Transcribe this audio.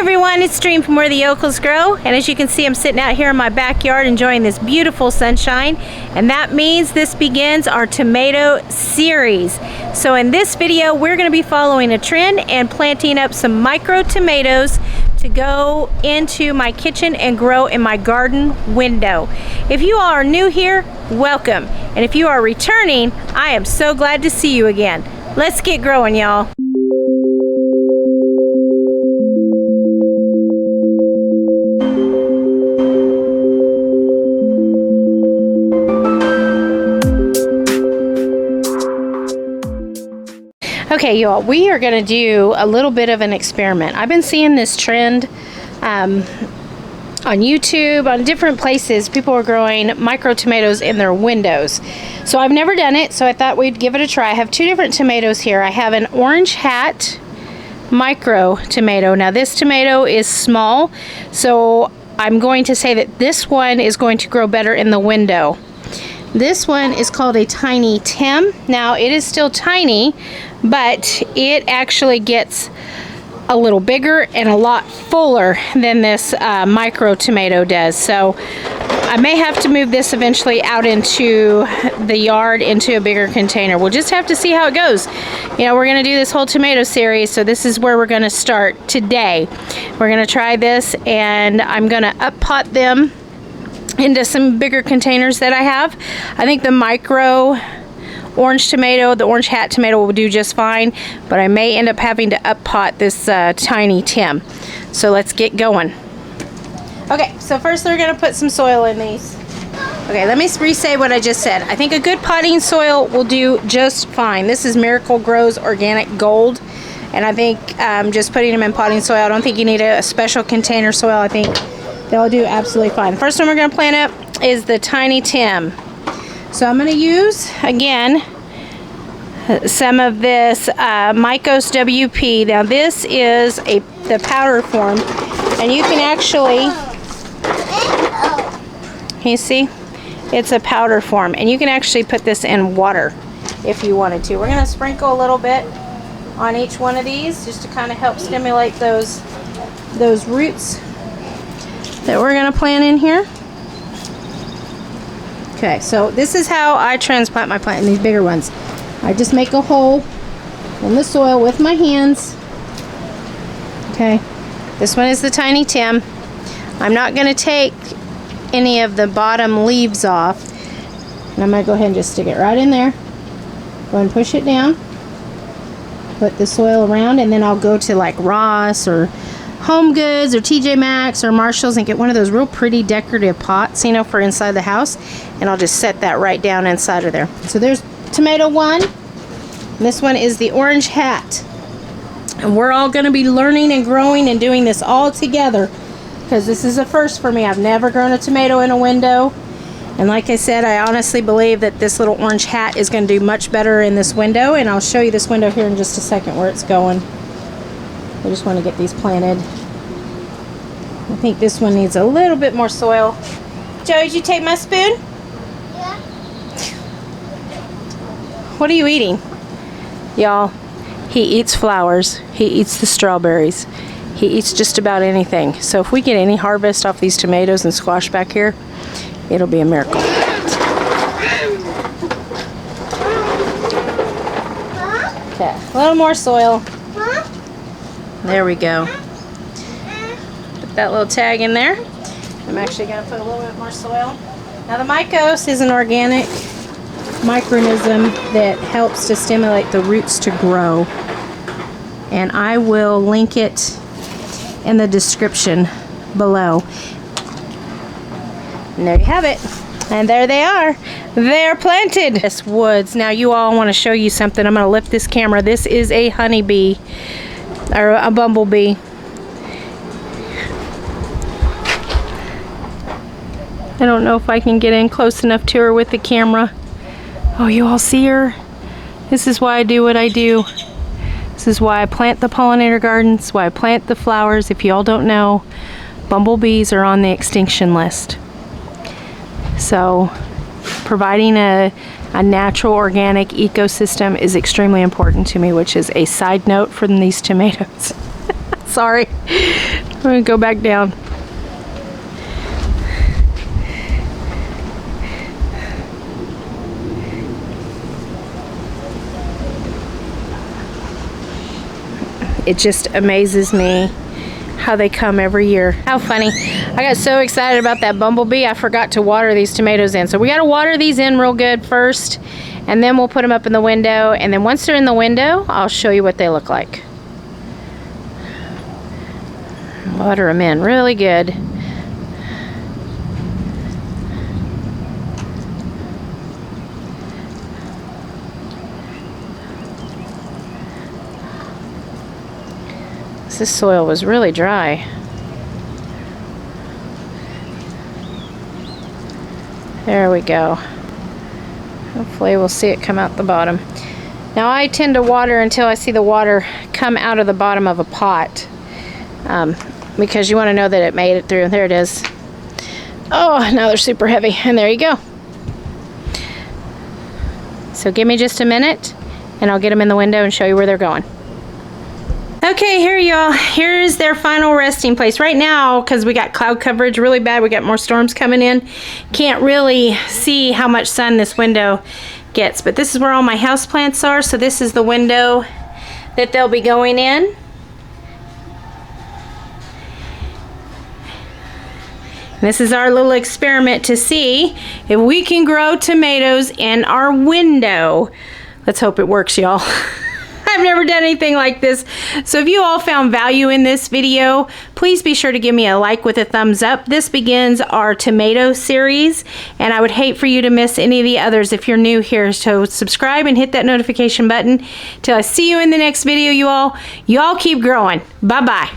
everyone, it's Dream from Where the Yokels Grow, and as you can see, I'm sitting out here in my backyard enjoying this beautiful sunshine, and that means this begins our tomato series. So in this video, we're going to be following a trend and planting up some micro tomatoes to go into my kitchen and grow in my garden window. If you all are new here, welcome, and if you are returning, I am so glad to see you again. Let's get growing, y'all. Okay, y'all, we are going to do a little bit of an experiment. I've been seeing this trend on YouTube, on different places. People are growing micro tomatoes in their windows. So I've never done it, so I thought we'd give it a try. I have two different tomatoes here. I have an orange hat micro tomato. Now this tomato is small, so I'm going to say that this one is going to grow better in the window. This one is called a Tiny Tim. Now it is still tiny, but it actually gets a little bigger and a lot fuller than this micro tomato does. So I may have to move this eventually out into the yard into a bigger container. We'll just have to see how it goes. You know, we're going to do this whole tomato series, so this is where we're going to start today. We're going to try this, and I'm going to up pot them into some bigger containers that I have. I think the micro orange tomato, the orange hat tomato, will do just fine, but I may end up having to up pot this Tiny Tim. So let's get going. Okay, so first we're going to put some soil in these. Okay, let me re-say what I just said. I think a good potting soil will do just fine. This is Miracle Grow's Organic Gold, and I think just putting them in potting soil, I don't think you need a special container soil. I think they'll do absolutely fine. The first one we're going to plant up is the Tiny Tim. So I'm going to use, again, some of this Mycos WP. Now this is the powder form, and you can actually, you see, it's a powder form, and you can actually put this in water if you wanted to. We're going to sprinkle a little bit on each one of these just to kind of help stimulate those roots that we're going to plant in here. Okay, so this is how I transplant my plant in these bigger ones. I just make a hole in the soil with my hands. Okay, this one is the Tiny Tim. I'm not going to take any of the bottom leaves off. And I'm going to go ahead and just stick it right in there. Go ahead and push it down. Put the soil around, and then I'll go to like Ross or Home Goods or TJ Maxx or Marshall's and get one of those real pretty decorative pots, you know, for inside the house, and I'll just set that right down inside of there. So there's tomato one. This one is the orange hat, and we're all going to be learning and growing and doing this all together because this is a first for me. I've never grown a tomato in a window, and like I said, I honestly believe that this little orange hat is going to do much better in this window, and I'll show you this window here in just a second where it's going. I just want to get these planted. I think this one needs a little bit more soil. Joe, did you take my spoon? Yeah. What are you eating? Y'all, he eats flowers. He eats the strawberries. He eats just about anything. So if we get any harvest off these tomatoes and squash back here, it'll be a miracle. Okay, a little more soil. There we go. Put that little tag in there. I'm actually going to put a little bit more soil. Now the Mycos is an organic microorganism that helps to stimulate the roots to grow. And I will link it in the description below. And there you have it. And there they are. They're planted. This woods. Now you all, want to show you something. I'm going to lift this camera. This is a honeybee. Or a bumblebee. I don't know if I can get in close enough to her with the camera. Oh, you all see her? This is why I do what I do. This is why I plant the pollinator gardens, why I plant the flowers. If you all don't know, bumblebees are on the extinction list. So providing a natural organic ecosystem is extremely important to me, which is a side note from these tomatoes. Sorry. I'm gonna go back down. It just amazes me how they come every year. How funny. I got so excited about that bumblebee, I forgot to water these tomatoes in. So we gotta water these in real good first, and then we'll put them up in the window. And then once they're in the window, I'll show you what they look like. Water them in really good. This soil was really dry. There we go. Hopefully we'll see it come out the bottom. Now I tend to water until I see the water come out of the bottom of a pot, because you want to know that it made it through. There it is. Oh, now they're super heavy, and there you go. So give me just a minute and I'll get them in the window and show you where they're going. Okay, here y'all, here's their final resting place. Right now, because we got cloud coverage really bad, we got more storms coming in, can't really see how much sun this window gets, but this is where all my house plants are. So this is the window that they'll be going in. This is our little experiment to see if we can grow tomatoes in our window. Let's hope it works, y'all. I've never done anything like this. So if you all found value in this video, please be sure to give me a like with a thumbs up. This begins our tomato series, and I would hate for you to miss any of the others if you're new here. So subscribe and hit that notification button. Till I see you in the next video, you all keep growing. Bye-bye.